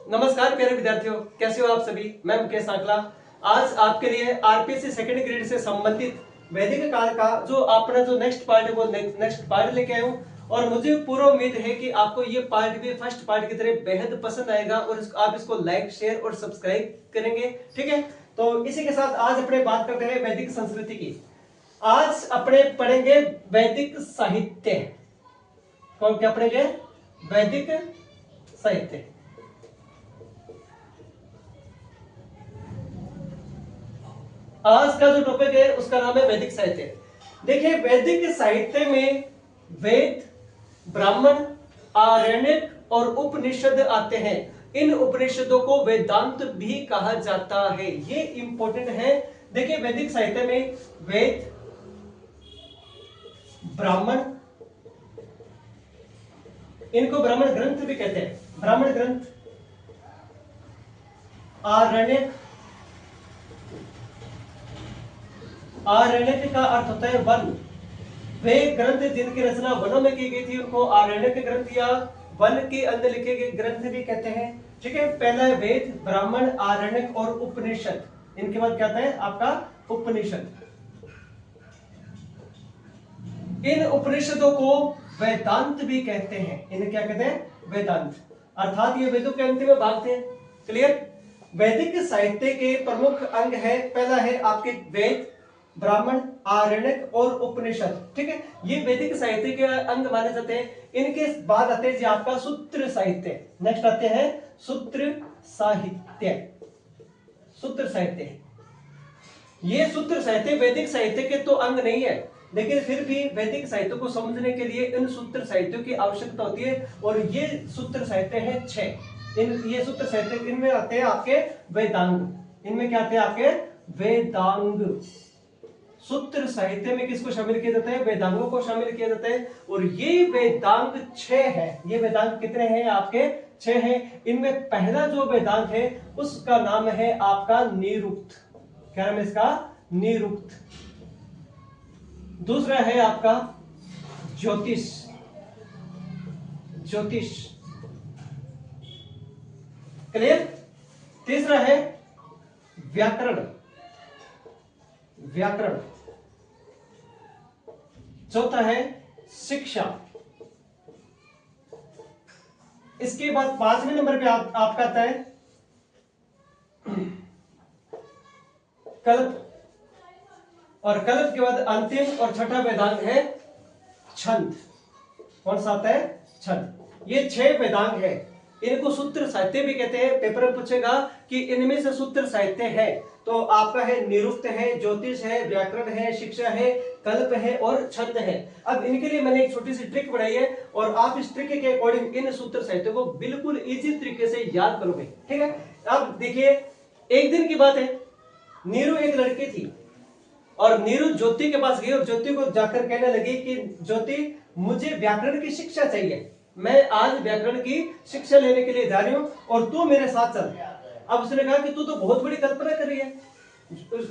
नमस्कार प्यारे विद्यार्थियों, कैसे हो आप सभी। मैं मुकेश आंकला आज आपके लिए आरपीएससी सेकंड ग्रेड से संबंधित वैदिक काल का जो अपना जो नेक्स्ट पार्ट है वो नेक्स्ट पार्ट लेके आया हूँ। और मुझे पूरा उम्मीद है कि आपको ये पार्ट भी फर्स्ट पार्ट की तरह बेहद पसंद आएगा और आप इसको लाइक शेयर और सब्सक्राइब करेंगे। ठीक है, तो इसी के साथ आज अपने बात करते हैं वैदिक संस्कृति की। आज अपने पढ़ेंगे वैदिक साहित्य। कौन क्या पढ़ेंगे? वैदिक साहित्य। आज का जो टॉपिक है उसका नाम है वैदिक साहित्य। देखिए, वैदिक साहित्य में वेद, ब्राह्मण, आरण्यक और उपनिषद आते हैं। इन उपनिषदों को वेदांत भी कहा जाता है, ये इंपॉर्टेंट है। देखिए, वैदिक साहित्य में वेद, ब्राह्मण, इनको ब्राह्मण ग्रंथ भी कहते हैं, ब्राह्मण ग्रंथ, आरण्यक, आरण्यक का अर्थ होता है वन। वे ग्रंथ जिनकी रचना वनों में की गई थी उनको आरण्यक ग्रंथ या वन के अंदर लिखे गए ग्रंथ भी कहते हैं। ठीक है, पहला है वेद, ब्राह्मण, आरण्यक और उपनिषद। इनके बाद क्या आता है आपका उपनिषद। इन उपनिषदों को वेदांत भी कहते हैं। इन्हें क्या कहते हैं? वेदांत, अर्थात ये वेदों के अंतिम भाग थे। क्लियर? वैदिक साहित्य के प्रमुख अंग है, पहला है आपके वेद, ब्राह्मण, आरण्यक और उपनिषद। ठीक है, ये वैदिक साहित्य के अंग माने जाते हैं। इनके बाद आते हैं आपका सूत्र साहित्य। नेक्स्ट आते हैं सूत्र साहित्य। सूत्र साहित्य, ये सूत्र साहित्य वैदिक साहित्य के तो अंग नहीं है, लेकिन फिर भी वैदिक साहित्य को समझने के लिए इन सूत्र साहित्यों की आवश्यकता होती है। और ये सूत्र साहित्य है 6। ये सूत्र साहित्य इनमें आते हैं आपके वेदांग। इनमें क्या आते हैं आपके? वेदांग। सूत्र साहित्य में किसको शामिल किया जाता है? वेदांगों को शामिल किया जाता है। और ये वेदांग 6 है। ये वेदांग कितने हैं आपके? 6 हैं। इनमें पहला जो वेदांग है उसका नाम है आपका निरुक्त। क्या नाम है इसका? निरुक्त। दूसरा है आपका ज्योतिष। ज्योतिष, क्लियर? तीसरा है व्याकरण। व्याकरण। चौथा है शिक्षा। इसके बाद 5वें नंबर पे आपका आता है कल्प। और कल्प के बाद अंतिम और छठा वेदांग है छंद। कौन सा आता है? छंद। ये 6 वेदांग है। इनको सूत्र साहित्य भी कहते हैं। पेपर में पूछेगा कि इनमें से सूत्र साहित्य है तो आपका है निरुक्त है, ज्योतिष है, व्याकरण है, शिक्षा है, कल्प है और छंद है। अब इनके लिए मैंने एक छोटी सी ट्रिक बनाई है और आप इस ट्रिक के अकॉर्डिंग इन सूत्र साहित्य को बिल्कुल इजी तरीके से याद करोगे। ठीक है, अब देखिए, एक दिन की बात है, नीरू एक लड़की थी और नीरू ज्योति के पास गई और ज्योति को जाकर कहने लगी कि ज्योति, मुझे व्याकरण की शिक्षा चाहिए। मैं आज व्याकरण की शिक्षा लेने के लिए जा रही हूँ और तू मेरे साथ चल। अब उसने कहा कि तू तो बहुत बड़ी कल्पना कर रही है।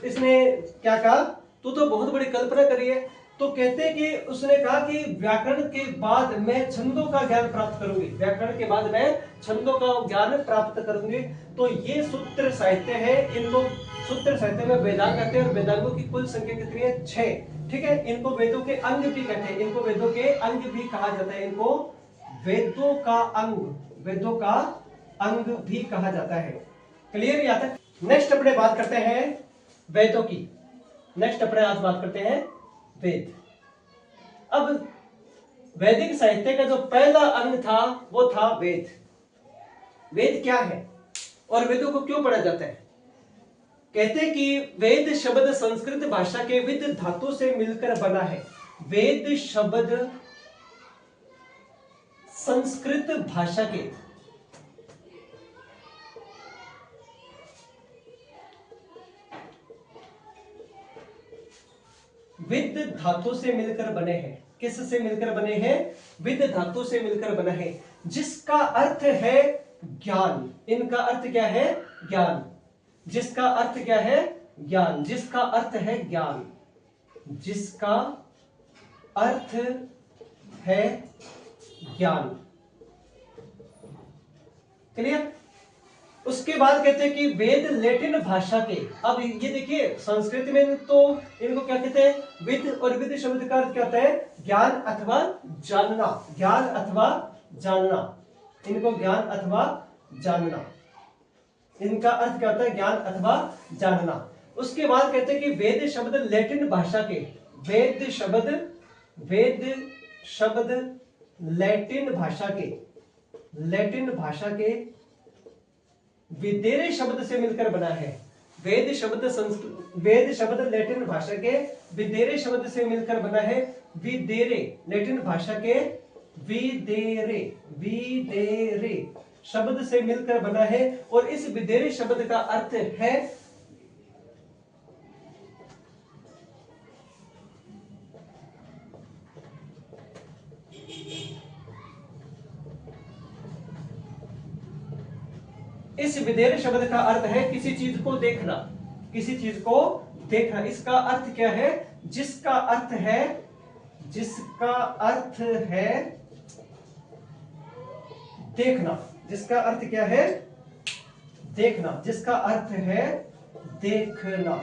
इसने क्या कहा? तू तो बहुत बड़ी कल्पना कर रही है। तो कहते कि उसने कहा कि व्याकरण के बाद मैं छंदों का ज्ञान प्राप्त करूंगी। व्याकरण के बाद मैं छंदों का ज्ञान प्राप्त करूंगी। तो ये सूत्र साहित्य है। इनको सूत्र साहित्य में वेदांग कहते हैं और वेदांगों की कुल संख्या कितनी है? 6। ठीक है, इनको वेदों के अंग भी कहते हैं। इनको वेदों के अंग भी कहा जाता है। इनको वेदों का अंग, वेदों का अंग भी कहा जाता है। क्लियर यहाँ तक? नेक्स्ट अपने बात करते हैं वेदों की। नेक्स्ट अपने आज बात करते हैं वेद। अब वैदिक साहित्य का जो पहला अंग था वो था वेद। वेद क्या है और वेदों को क्यों पढ़ा जाता है? कहते कि वेद शब्द संस्कृत भाषा के विद धातु से मिलकर बना है। वेद शब्द संस्कृत भाषा के विद धातु से मिलकर बने हैं। किस से मिलकर बने हैं? विद धातु से मिलकर बना है, जिसका अर्थ है ज्ञान। इनका अर्थ क्या है? ज्ञान। जिसका अर्थ क्या है? ज्ञान। जिसका अर्थ है ज्ञान। जिसका अर्थ है ज्ञान। क्लियर? उसके बाद कहते हैं कि वेद लैटिन भाषा के, अब ये देखिए संस्कृत में तो इनको क्या कहते हैं, विद, और विद शब्द का अर्थ क्या होता है, ज्ञान अथवा जानना, ज्ञान अथवा जानना, इनको ज्ञान अथवा जानना, इनका अर्थ क्या होता है, ज्ञान अथवा जानना। उसके बाद कहते हैं कि वेद शब्द लैटिन भाषा के, वेद शब्द लैटिन भाषा के विदेरे शब्द से मिलकर बना है। वेद शब्द लैटिन भाषा के विदेरे शब्द से मिलकर बना है। विदेरे लैटिन भाषा के विदेरे शब्द से मिलकर बना है, और इस विदेरे शब्द का अर्थ है इस विदेरे शब्द का अर्थ है किसी चीज को देखना, किसी चीज को देखना। इसका अर्थ क्या है, जिसका अर्थ है देखना, जिसका अर्थ क्या है, देखना, जिसका अर्थ है देखना।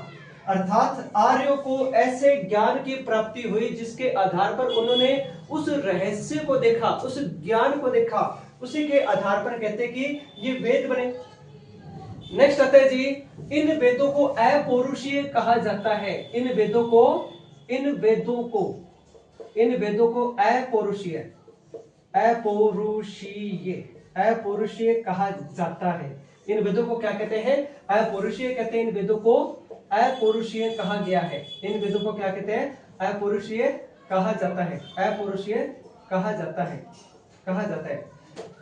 अर्थात आर्यों को ऐसे ज्ञान की प्राप्ति हुई जिसके आधार पर उन्होंने उस रहस्य को देखा, उस ज्ञान को देखा, उसी के आधार पर कहते हैं कि ये वेद बने। नेक्स्ट आता है जी, इन वेदों को अपौरुषीय कहा जाता है। इन वेदों को अपौरुषीय कहा जाता है। इन वेदों को क्या कहते हैं, अपौरुषीय कहते हैं। इन वेदों को अपौरुषीय कहा गया है। इन वेदों को क्या कहते हैं, अपौरुषीय कहा जाता है, अपौरुषीय कहा जाता है।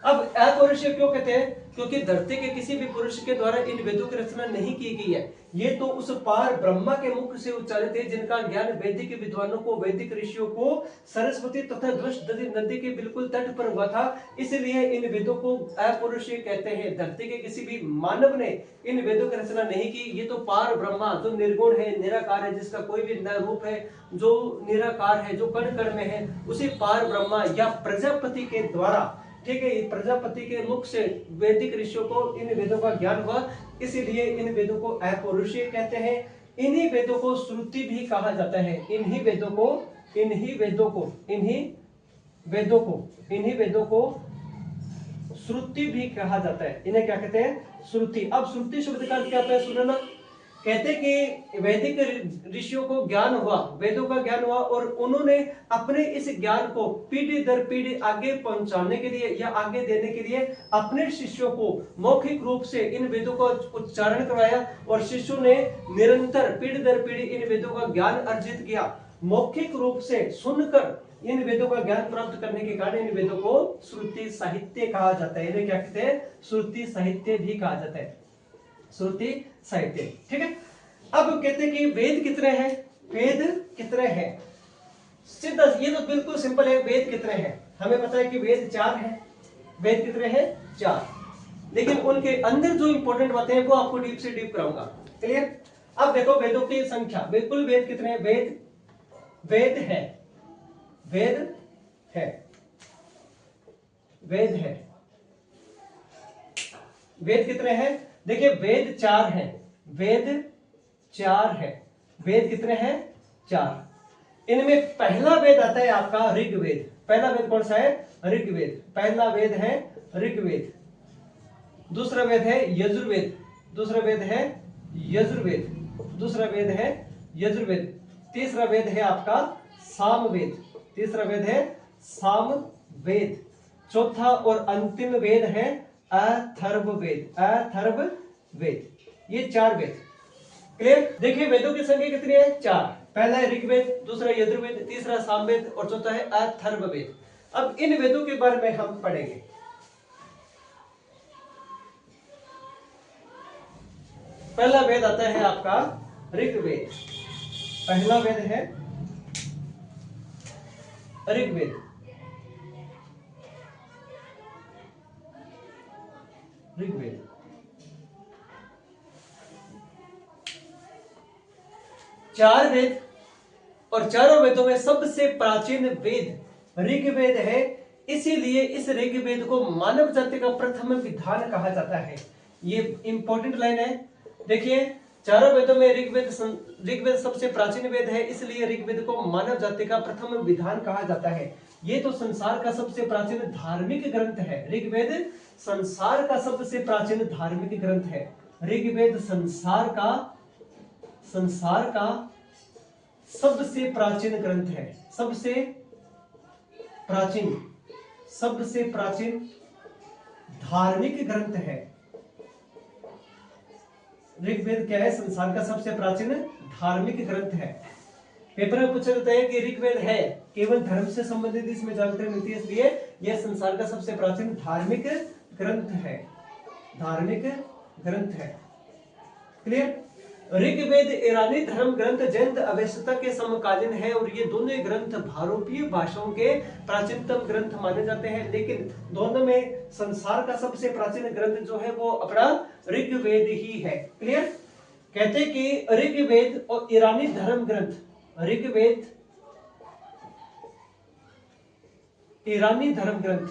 अब अपौरुषीय क्यों कहते हैं, क्योंकि धरती के किसी भी पुरुष के द्वारा इन वेदों की रचना नहीं की गई है। ये तो उस पार ब्रह्मा के मुख से उच्चारित है, जिनका ज्ञान वैदिक विद्वानों को, वैदिक ऋषियों को सरस्वती तथा दृष्टि नदी के बिल्कुल तट पर हुआ था। इसलिए इन वेदों को अपौरुषीय कहते हैं। धरती के किसी भी मानव ने इन वेदों की रचना नहीं की। ये तो पार ब्रह्मा जो निर्गुण है, निराकार है, जिसका कोई भी न रूप है, जो निराकार है, जो कण कण में है, उसी पार ब्रह्मा या प्रजापति के द्वारा, ठीक है, प्रजापति के मुख से वैदिक ऋषियों को इन वेदों का ज्ञान हुआ। इसीलिए इन वेदों को अपौरुषीय कहते हैं। इन्हीं वेदों को श्रुति भी कहा जाता है। इन्हीं वेदों को श्रुति भी कहा जाता है। इन्हें क्या कहते हैं, श्रुति। अब श्रुति शब्द का क्या होता है, सुनना। कहते कि वैदिक ऋषियों को ज्ञान हुआ, वेदों का ज्ञान हुआ, और उन्होंने अपने इस ज्ञान को पीढ़ी दर पीढ़ी आगे पहुंचाने के लिए या आगे देने के लिए अपने शिष्यों को मौखिक रूप से इन वेदों का उच्चारण करवाया, और शिष्यों ने निरंतर पीढ़ी दर पीढ़ी इन वेदों का ज्ञान अर्जित किया। मौखिक रूप से सुनकर इन वेदों का ज्ञान प्राप्त करने के कारण इन वेदों को श्रुति साहित्य कहा जाता है। इन्हें क्या कहते हैं, श्रुति साहित्य भी कहा जाता है, श्रुति साहित्य। ठीक है। अब कहते हैं कि वेद कितने हैं, सीधा ये तो बिल्कुल सिंपल है। वेद कितने हैं, हमें पता है कि वेद 4 हैं। वेद कितने हैं, 4। लेकिन उनके अंदर जो इंपॉर्टेंट बातें हैं वो आपको डीप से डीप कराऊंगा। क्लियर। अब देखो वेदों की संख्या, बिल्कुल वेद कितने हैं, वेद कितने हैं, देखिए वेद 4 हैं। वेद कितने हैं, 4। इनमें पहला वेद आता है आपका ऋग्वेद। पहला वेद कौन सा है, ऋग्वेद। पहला वेद है ऋग्वेद। दूसरा वेद है यजुर्वेद। दूसरा वेद है यजुर्वेद। तीसरा वेद है आपका सामवेद। चौथा और अंतिम वेद है अथर्ववेद। ये 4 वेद। क्लियर। देखिए वेदों की संख्या कितनी है, 4। पहला है ऋग्वेद, दूसरा यजुर्वेद, तीसरा सामवेद और चौथा है अथर्ववेद। अब इन वेदों के बारे में हम पढ़ेंगे। पहला वेद आता है आपका ऋग्वेद। पहला वेद है ऋग्वेद। ऋग्वेद 4 वेद, और चारों वेदों में सबसे प्राचीन वेद ऋग्वेद है। इसीलिए इस ऋग्वेद को मानव जाति का प्रथम विधान कहा जाता है। ये इंपॉर्टेंट लाइन है। देखिए, चारों वेदों में ऋग्वेद सबसे प्राचीन वेद है, इसलिए ऋग्वेद को मानव जाति का प्रथम विधान कहा जाता है। ये तो संसार का सबसे प्राचीन धार्मिक ग्रंथ है। ऋग्वेद संसार का सबसे प्राचीन धार्मिक ग्रंथ है। ऋग्वेद संसार का सबसे प्राचीन ग्रंथ है। सबसे प्राचीन धार्मिक ग्रंथ है। ऋग्वेद क्या है? संसार का सबसे प्राचीन धार्मिक ग्रंथ है। पेपर में पूछा जाता है कि ऋग्वेद है, केवल धर्म से संबंधित इसमें जानकारी मिलती है, इसलिए यह संसार का सबसे प्राचीन धार्मिक ग्रंथ है। क्लियर? ऋग्वेद ईरानी धर्म ग्रंथ जैन अवेस्ता के समकालीन है और ये दोनों ग्रंथ भारतीय भाषाओं के प्राचीनतम ग्रंथ माने जाते हैं, लेकिन दोनों में संसार का सबसे प्राचीन ग्रंथ जो है वो अपना ऋग्वेद ही है। क्लियर? कहते कि ऋग्वेद और ईरानी धर्म ग्रंथ, ऋग्वेद ईरानी धर्म ग्रंथ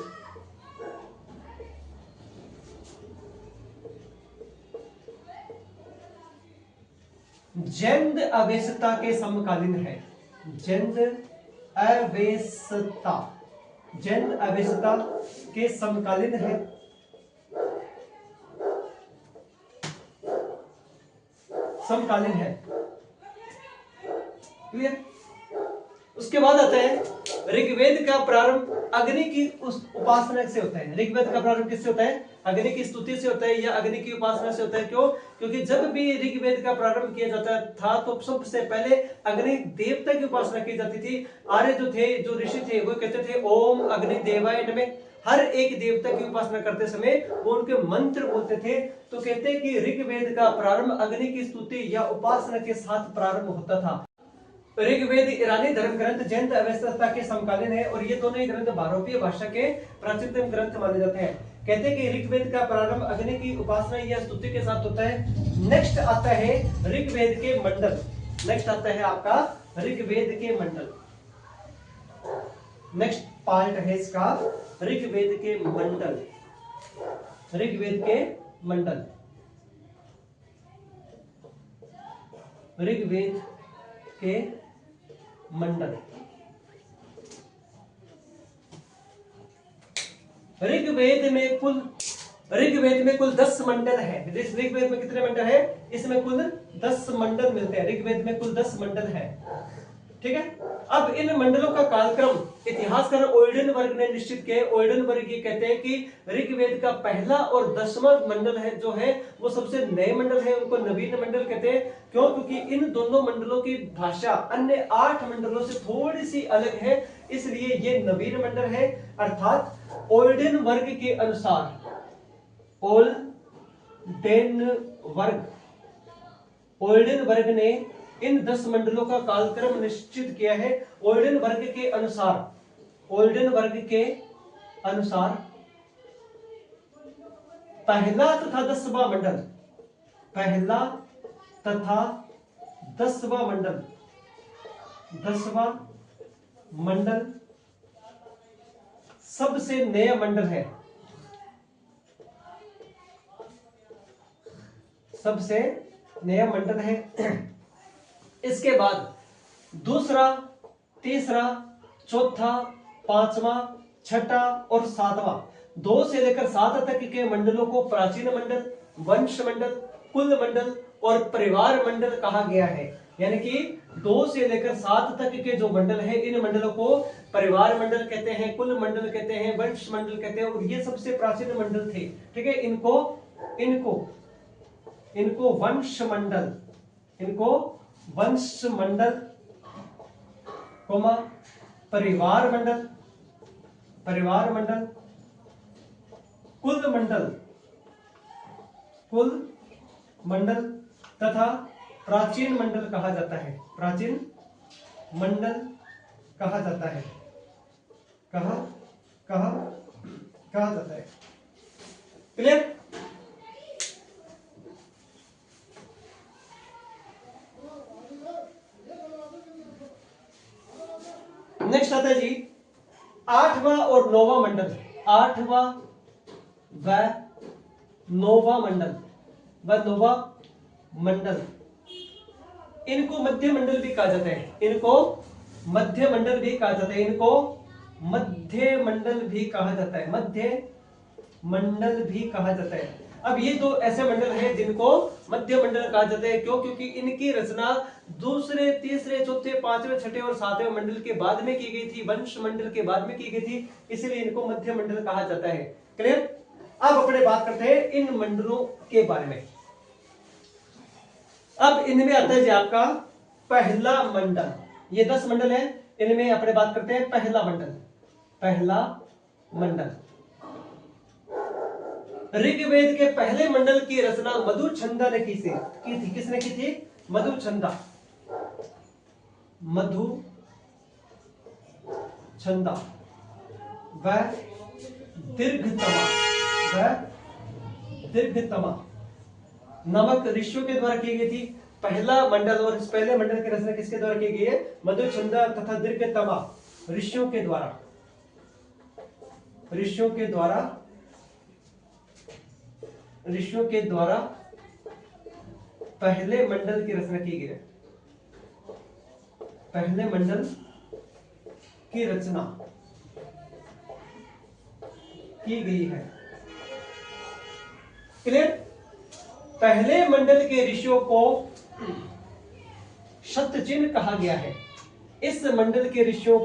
जैन अवेस्ता के समकालीन है। जैन अवेस्ता के समकालीन है। क्लियर? उसके बाद आता है ऋग्वेद का प्रारंभ अग्नि की उपासना से होता है। ऋग्वेद का प्रारंभ किससे होता है? अग्नि की स्तुति से होता है या अग्नि की उपासना से होता है। क्यों? क्योंकि जब भी ऋग्वेद का प्रारंभ किया जाता था तो सबसे पहले अग्नि देवता की उपासना की जाती थी। आर्य जो ऋषि थे वो कहते थे ओम अग्नि देवाय नमः। हर एक देवता की उपासना करते समय वो उनके मंत्र बोलते थे। तो कहते हैं कि ऋग्वेद का प्रारंभ अग्नि की स्तुति या उपासना के साथ प्रारंभ होता था। ऋग्वेद ईरानी धर्म ग्रंथ जैन अवेस्ता के समकालीन है और ये दोनों ही ग्रंथ भारतीय भाषा के प्राचीनतम ग्रंथ माने जाते हैं। कहते हैं कि ऋग्वेद का प्रारंभ अग्नि की उपासना या स्तुति के साथ होता है। नेक्स्ट आता है ऋग्वेद के मंडल। नेक्स्ट आता है आपका ऋग्वेद के मंडल। नेक्स्ट पार्ट है इसका ऋग्वेद के मंडल। ऋग्वेद के मंडल, ऋग्वेद के मंडल। ऋग्वेद में कुल 10 मंडल है। ऋग्वेद में कितने मंडल है? इसमें कुल 10 मंडल मिलते हैं। ऋग्वेद में कुल 10 मंडल है। ठीक है? अब इन मंडलों का कालक्रम इतिहासकार ओल्डेनबर्ग ने निश्चित किया। ओल्डेनबर्ग ये कहते हैं कि ऋग्वेद का पहला और 10वां मंडल है जो है वो सबसे नए मंडल है, उनको नवीन मंडल कहते हैं। क्यों? क्योंकि इन दोनों मंडलों की भाषा अन्य 8 मंडलों से थोड़ी सी अलग है, इसलिए ये नवीन मंडल है। अर्थात ओल्डेनबर्ग के अनुसार, ओल्डेनबर्ग ने इन 10 मंडलों का कालक्रम निश्चित किया है। ओल्डेनबर्ग के अनुसार पहला तथा 10वां मंडल सबसे नया मंडल है। सबसे नया मंडल है। इसके बाद दूसरा, तीसरा, चौथा, 5वां, 6ठा और 7वां, 2 से लेकर 7 तक के मंडलों को प्राचीन मंडल, वंश मंडल, कुल मंडल और परिवार मंडल कहा गया है। यानी कि 2 से लेकर 7 तक के जो मंडल है इन मंडलों को परिवार मंडल कहते हैं, कुल मंडल कहते हैं, वंश मंडल कहते हैं और ये सबसे प्राचीन मंडल थे। ठीक है? इनको वंश मंडल, परिवार मंडल, कुल मंडल तथा प्राचीन मंडल कहा जाता है। प्राचीन मंडल कहा जाता है। कहा जाता है। क्लियर? नेक्स्ट आता है जी 8वां और 9वां मंडल। 8वां व नोवा मंडल व नोवा मंडल, इनको मध्य मंडल भी कहा जाता है, इनको मध्य मंडल भी कहा जाता है, इनको मध्य मंडल भी कहा जाता है, मध्य मंडल भी कहा जाता है। अब ये दो ऐसे मंडल हैं जिनको मध्य मंडल कहा जाता है। क्यों? क्योंकि इनकी रचना दूसरे, तीसरे, चौथे, पांचवें, छठे और सातवें मंडल के बाद में की गई थी, वंश मंडल के बाद में की गई थी, इसलिए इनको मध्य मंडल कहा जाता है। क्लियर? अब अपने बात करते हैं इन मंडलों के बारे में। अब इनमें आता है जी आपका पहला मंडल। ये 10 मंडल है, इनमें अपने बात करते हैं पहला मंडल। पहला मंडल, ऋग्वेद के पहले मंडल की रचना मधुछंदा ने की थी। किसने की थी? मधुछंदा। मधुछंदा व दीर्घतमा नामक ऋषियों के द्वारा की गई थी। पहला मंडल और इस पहले मंडल की रचना किसके द्वारा की गई है? मधुछंदा तथा दीर्घतमा ऋषियों के द्वारा, ऋषियों के द्वारा पहले मंडल की रचना की गई है। पहले मंडल की रचना की गई है। क्लियर? पहले मंडल के ऋषियों को शतचिन्ह कहा गया है। इस मंडल के ऋषियों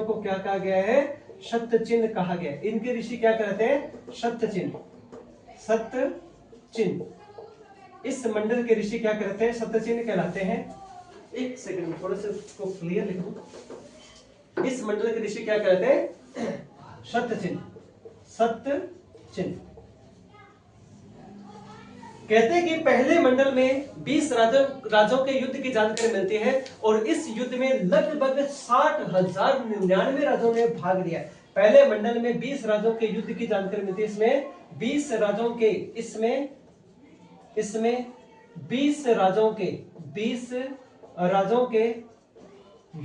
को क्या कहा गया है? शतचिन्ह कहा गया है। इनके ऋषि क्या कहते हैं? शतचिन्ह। इस मंडल के ऋषि क्या कहते हैं? शतचिन्ह कहलाते हैं। एक सेकंड में थोड़ा सा इसको क्लियर लिखूं। इस मंडल के ऋषि क्या कहते हैं? शतचिन्ह। कहते हैं कि पहले मंडल में 20 राजाओं के युद्ध की जानकारी मिलती है और इस युद्ध में लगभग 60,099 राजाओं ने भाग लिया। पहले मंडल में 20 राजाओं के युद्ध की जानकारी मिलती है। इसमें 20 राजाओं के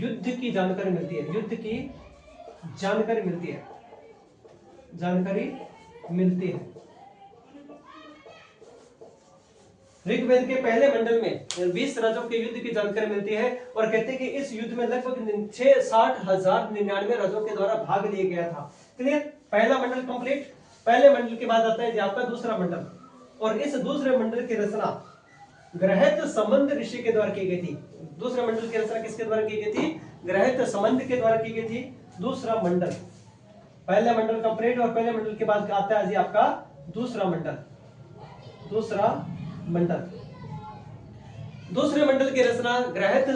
युद्ध की जानकारी मिलती है। युद्ध की जानकारी मिलती है। ऋग्वेद के पहले मंडल में 20 राजाओं के युद्ध की जानकारी मिलती है और कहते हैं कि इस युद्ध में लगभग 60,099 राजाओं के द्वारा भाग लिया गया था। क्लियर? पहला मंडल कंप्लीट। पहले मंडल के बाद आता है आपका दूसरा मंडल और इस दूसरे मंडल की रचना ग्रहत संबंध ऋषि के द्वारा की गई थी। दूसरे मंडल की रचना किसके द्वारा की गई थी? ग्रहत संबंध के द्वारा की गई थी। दूसरा मंडल, पहला मंडल कंप्लीट और पहले मंडल के बाद आता है जी आपका दूसरा मंडल। दूसरे मंडल की रचना ग्रहत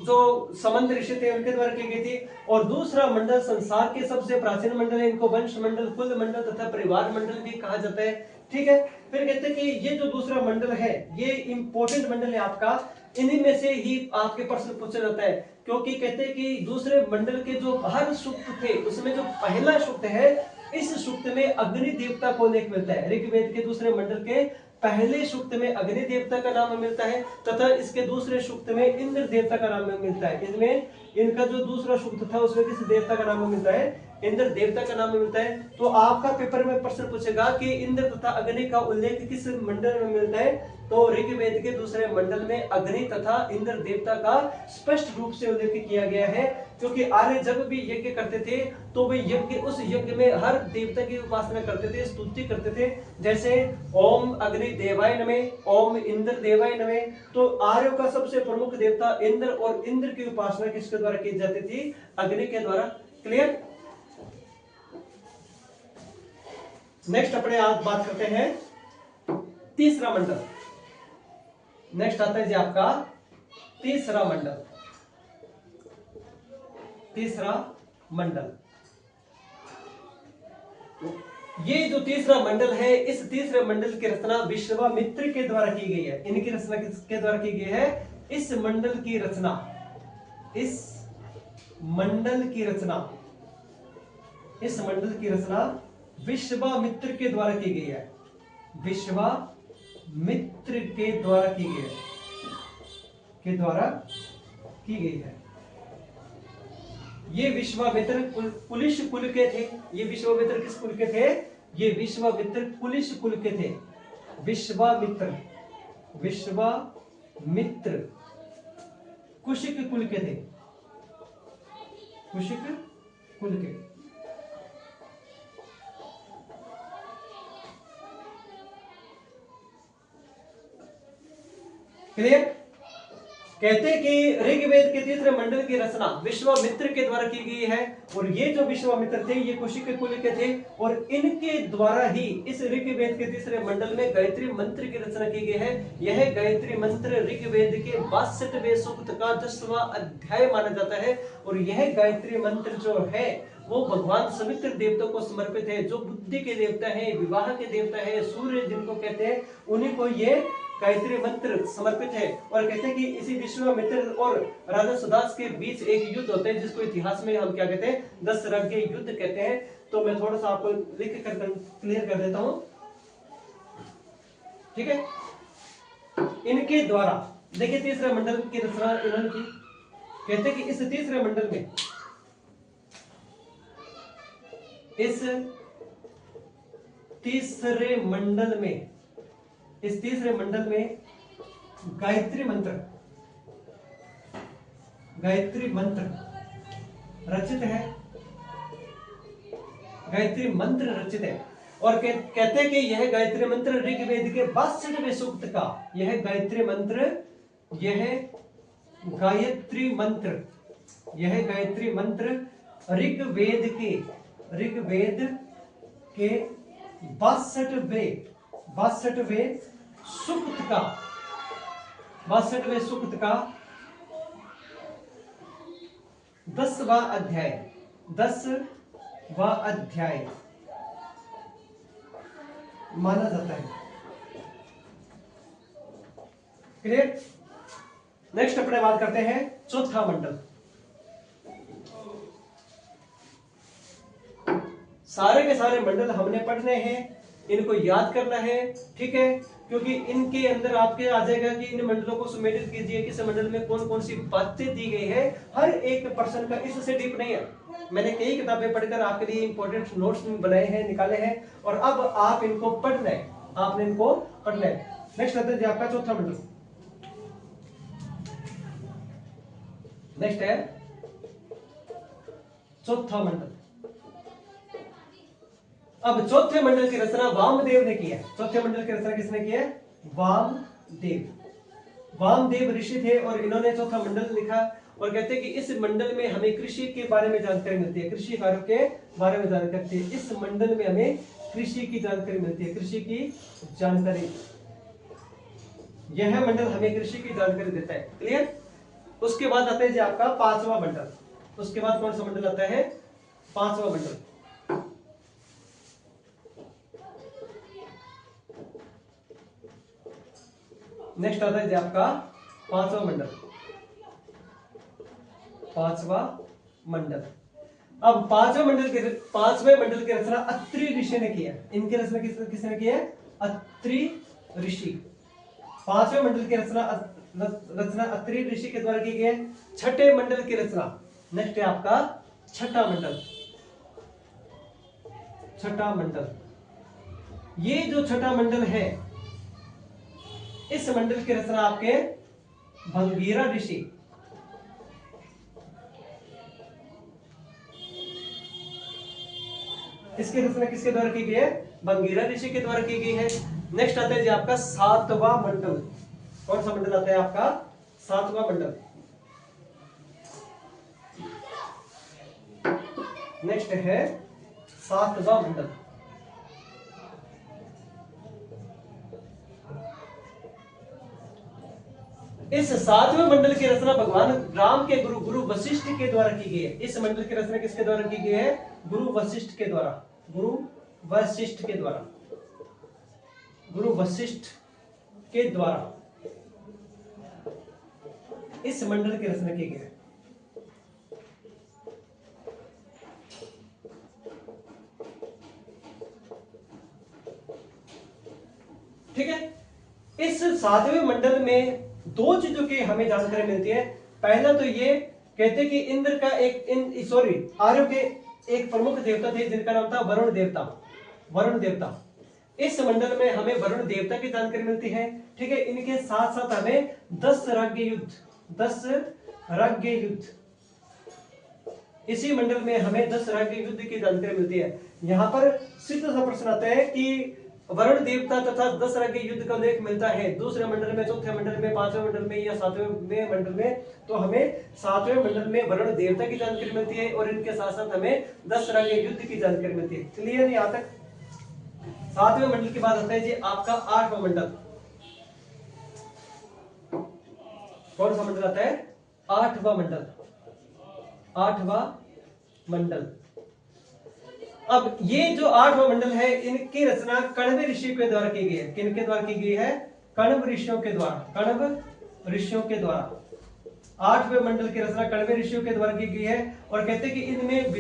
जो संबंध ऋषि थे उनके द्वारा की गई थी और दूसरा मंडल संसार के सबसे प्राचीन मंडल है। इनको वंश मंडल, कुल मंडल तथा परिवार मंडल भी कहा जाता है। ठीक है? फिर कहते हैं कि ये जो दूसरा मंडल है ये इंपॉर्टेंट मंडल है आपका। इन्हीं में से ही आपके प्रश्न पूछा जाता है क्योंकि कहते हैं कि दूसरे मंडल के जो हर सूक्त थे उसमें जो पहला सूक्त है, इस सूक्त में अग्नि देवता को उल्लेख मिलता है। ऋग्वेद के दूसरे मंडल के पहले सूक्त में अग्नि देवता का नाम मिलता है तथा इसके दूसरे सूक्त में इंद्र देवता का नाम मिलता है। इसमें इनका जो दूसरा सूक्त था उसमें किस देवता का नाम मिलता है? इंद्र देवता का नाम मिलता है। तो आपका पेपर में प्रश्न पूछेगा कि इंद्र तथा अग्नि का उल्लेख किस मंडल में मिलता है? तो ऋग्वेद के दूसरे मंडल में अग्नि तथा इंद्र देवता का स्पष्ट रूप से उल्लेख किया गया है क्योंकि आर्य जब भी यज्ञ करते थे तो वे उस यज्ञ में हर देवता की उपासना करते थे, स्तुति करते थे। जैसे ओम अग्नि देवाय नमः, ओम इंद्र देवाय नमः। तो आर्यों का सबसे प्रमुख देवता इंद्र और इंद्र की उपासना किसके द्वारा की जाती थी? अग्नि के द्वारा। क्लियर? नेक्स्ट अपने आप बात करते हैं तीसरा मंडल। नेक्स्ट आता है जी आपका तीसरा मंडल। ये जो तीसरा मंडल है, इस तीसरे मंडल की रचना विश्वामित्र के द्वारा की गई है। इनकी रचना किसके द्वारा की गई है? इस मंडल की रचना विश्वामित्र के द्वारा की गई है। विश्वामित्र के द्वारा की गई है। ये विश्वामित्र पुलिश कुल के थे। ये विश्वामित्र किस कुल के थे? ये विश्वामित्र कुलिश कुल के थे। विश्वामित्र कुशिक कुल के थे। कुशिक कुल के। क्लियर? कहते हैं कि ऋग्वेद के तीसरे मंडल की रचना विश्वामित्र के द्वारा की गई है, और ये जो विश्वामित्र थे ये कुशिक कुल के थे, और इनके द्वारा ही इस ऋग्वेद के तीसरे मंडल में गायत्री मंत्र की रचना की गई है। यह गायत्री मंत्र ऋग्वेद के 62वें सूक्त का 10वां अध्याय माना जाता है, और यह गायत्री मंत्र जो है वो भगवान सवित्र देवता को समर्पित है, जो बुद्धि के देवता है, विवाह के देवता है, सूर्य जिनको कहते हैं, उन्हीं को ये गायत्री मंत्र समर्पित है। और कहते हैं कि इसी विश्वामित्र और राजा सुदास के बीच एक युद्ध होता है, जिसको इतिहास में हम क्या कहते हैं, 10 रंग के युद्ध कहते हैं। तो मैं थोड़ा सा आपको लिख कर क्लियर कर देता हूं, ठीक है। इनके द्वारा देखिए तीसरे मंडल की रचना इन्होंने की। कहते हैं कि इस तीसरे मंडल में इस तीसरे मंडल में गायत्री मंत्र रचित है। गायत्री मंत्र रचित है, और कहते हैं कि यह गायत्री मंत्र ऋग्वेद के 62वें सूक्त का, यह गायत्री मंत्र ऋग्वेद के 62वें सूक्त का 10वां अध्याय माना जाता है। क्लियर? नेक्स्ट अपने बात करते हैं चौथा मंडल। सारे के सारे मंडल हमने पढ़ने हैं, इनको याद करना है, ठीक है, क्योंकि इनके अंदर आपके आ जाएगा कि इन मंडलों को सुमेलित कीजिए, किस मंडल में कौन कौन सी बातें दी गई है। हर एक पर्सन का इससे डीप नहीं है। मैंने कई किताबें पढ़कर आपके लिए इंपॉर्टेंट नोट्स बनाए हैं, निकाले हैं, और अब आप इनको पढ़ना है, आपने इनको पढ़ना है। नेक्स्ट आता है आपका चौथा मंडल। नेक्स्ट है चौथा मंडल। अब चौथे मंडल की रचना वामदेव ने की है। चौथे मंडल की रचना किसने की है? वामदेव ऋषि थे, और इन्होंने चौथा मंडल लिखा, और कहते हैं कि इस मंडल में हमें कृषि के बारे में जानकारी मिलती है, कृषि कार्यों के बारे में जानकारी मिलती है। इस मंडल में हमें कृषि की जानकारी मिलती है, कृषि की जानकारी। यह मंडल हमें कृषि की जानकारी देता है। क्लियर? उसके बाद आता है जी आपका पांचवा मंडल। उसके बाद कौन सा मंडल आता है? पांचवा मंडल। नेक्स्ट आता है जी आपका पांचवा मंडल। अब पांचवें मंडल की रचना अत्रि ऋषि ने की है। इनकी रचना किसने की है? अत्रि ऋषि। पांचवें मंडल की रचना अत्रि ऋषि के द्वारा की गई है। छठे मंडल की रचना, नेक्स्ट है आपका छठा मंडल। ये जो छठा मंडल है, इस मंडल की रचना आपके भंगीरा ऋषि, इसकी रचना किसके द्वारा की गई है? भंगीरा ऋषि के द्वारा की गई है। नेक्स्ट आता है जी आपका सातवां मंडल। कौन सा मंडल आता है आपका? सातवां मंडल। नेक्स्ट है सातवां मंडल। इस सातवें मंडल की रचना भगवान राम के गुरु वशिष्ठ के द्वारा की गई है। इस मंडल की रचना किसके द्वारा की गई है? गुरु वशिष्ठ के द्वारा इस मंडल की रचना की गई है। ठीक है? इस सातवें मंडल में दो चीजों की हमें जानकारी मिलती है। पहला तो ये कहते हैं कि इंद्र का आर्यों के एक प्रमुख देवता थे, जिनका नाम था वरुण देवता। वरुण देवता। इस मंडल में हमें वरुण देवता की जानकारी मिलती है, ठीक है। इनके साथ साथ हमें 10 राज्य युद्ध, 10 राज्य युद्ध, इसी मंडल में हमें 10 राज्य युद्ध की जानकारी मिलती है। यहाँ पर सीधा सा प्रश्न आता है कि वरुण देवता तथा 10 राज्य युद्ध का उल्लेख मिलता है दूसरे मंडल में, चौथे मंडल में, पांचवें मंडल में या सातवें मंडल में, तो हमें सातवें मंडल में वरुण देवता की जानकारी मिलती है और इनके साथ साथ हमें 10 राज्य युद्ध की जानकारी मिलती है। क्लियर यहाँ तक? सातवें मंडल के बाद आता है जी आपका 8वां मंडल। कौन सा मंडल आता है? 8वां मंडल। 8वां मंडल। अब ये जो 8वां मंडल है, इनकी रचना कण्व ऋषि के द्वारा की गई है। किनके द्वारा की गई है? कण्व ऋषियों के द्वारा। कण्व ऋषियों के द्वारा 8वें मंडल की रचना कण्व ऋषियों के द्वारा की गई है। और कहते हैं कि इनमें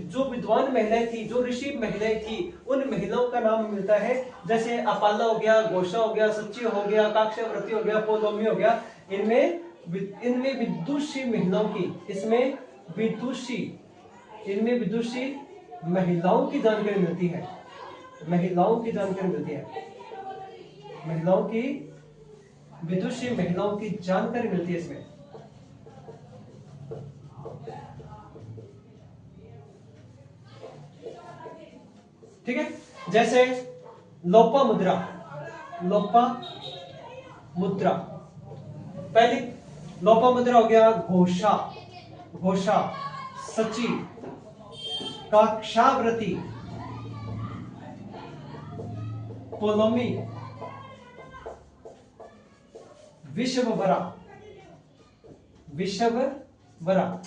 जो विद्वान महिलाएं थी, जो ऋषि महिलाएं थी, उन महिलाओं का नाम मिलता है, जैसे अपाला हो गया, घोषा हो गया, सच्ची हो गया, काक्षावृत्ति हो गया, पोलोमी हो गया। इनमें विदुषी महिलाओं की, इसमें इनमें विदुषी महिलाओं की जानकारी मिलती है। महिलाओं की जानकारी मिलती है, महिलाओं की, विदुषी महिलाओं की जानकारी मिलती है इसमें। ठीक है, जैसे लोपा मुद्रा। लोपा मुद्रा, पहली लोपा मुद्रा हो गया घोषा, घोषा, सची, काक्षावृत्ति, पोलोमी, विश्ववरा। विश्ववरा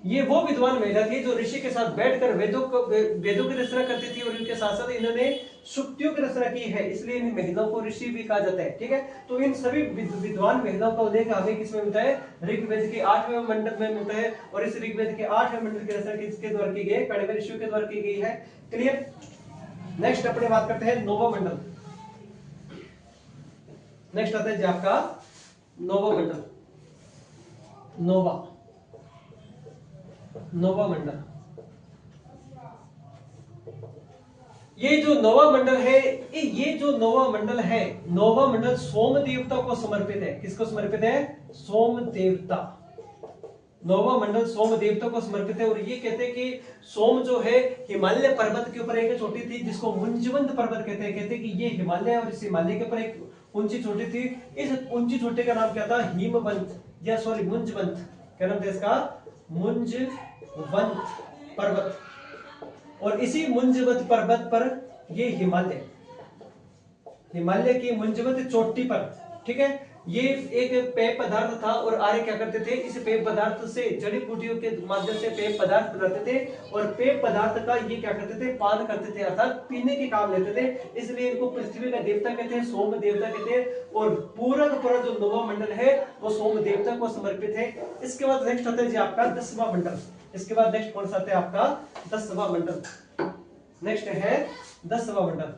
ये वो विद्वान महिला थी जो ऋषि के साथ बैठकर वेदों की रचना करती थी और इनके साथ साथ इन्होंने सुक्तियों की रचना की है, इसलिए इन महिलाओं को ऋषि भी कहा जाता है। ठीक है, तो इन सभी विद्वान महिलाओं का उल्लेख हमें किसमें मिलता है? ऋग्वेद के 8वें मंडल में मिलता है। और इस ऋग्वेद के 8वें मंडल की रचना किसके द्वारा की गई है? कण्व ऋषियों के द्वारा की गई है। क्लियर? नेक्स्ट अपने बात करते हैं नौवां मंडल। नेक्स्ट आता है जी आपका नौवां मंडल। नौवां मंडल, ये जो नौवां मंडल है, ये जो नौवां मंडल है, नौवां मंडल सोम देवता को समर्पित है। किसको समर्पित है? सोम देवता। नौवां मंडल सोम देवता को समर्पित है। और ये कहते हैं कि सोम जो है हिमालय पर्वत के ऊपर एक चोटी थी जिसको मुंजवंत पर्वत कहते हैं। कहते हैं कि ये हिमालय और इस हिमालय के ऊपर एक ऊंची चोटी थी। इस ऊंची चोटी का नाम क्या था? हिमवंत, या सॉरी मुंजवंत। क्या नाम था इसका? मुंजवंत पर्वत। और इसी मुंजवंत पर्वत पर ये हिमालय की मुंजवंत चोटी पर, ठीक है, ये एक पेय पदार्थ था। और आर्य क्या करते थे? इस पेय पदार्थ से, जड़ी बूटियों के माध्यम से पेय पदार्थ बनाते थे और पेय पदार्थ का ये क्या करते थे? पान करते थे, अर्थात पीने के काम लेते थे। इसलिए इनको पृथ्वी का देवता कहते हैं, सोम देवता कहते हैं। और पूरा का पूरा जो नौवां मंडल है वो सोम देवता को समर्पित है। इसके बाद नेक्स्ट आता है जी आपका 10वां मंडल। इसके बाद नेक्स्ट कौन सा आता है आपका? 10वां मंडल। नेक्स्ट है 10वां मंडल।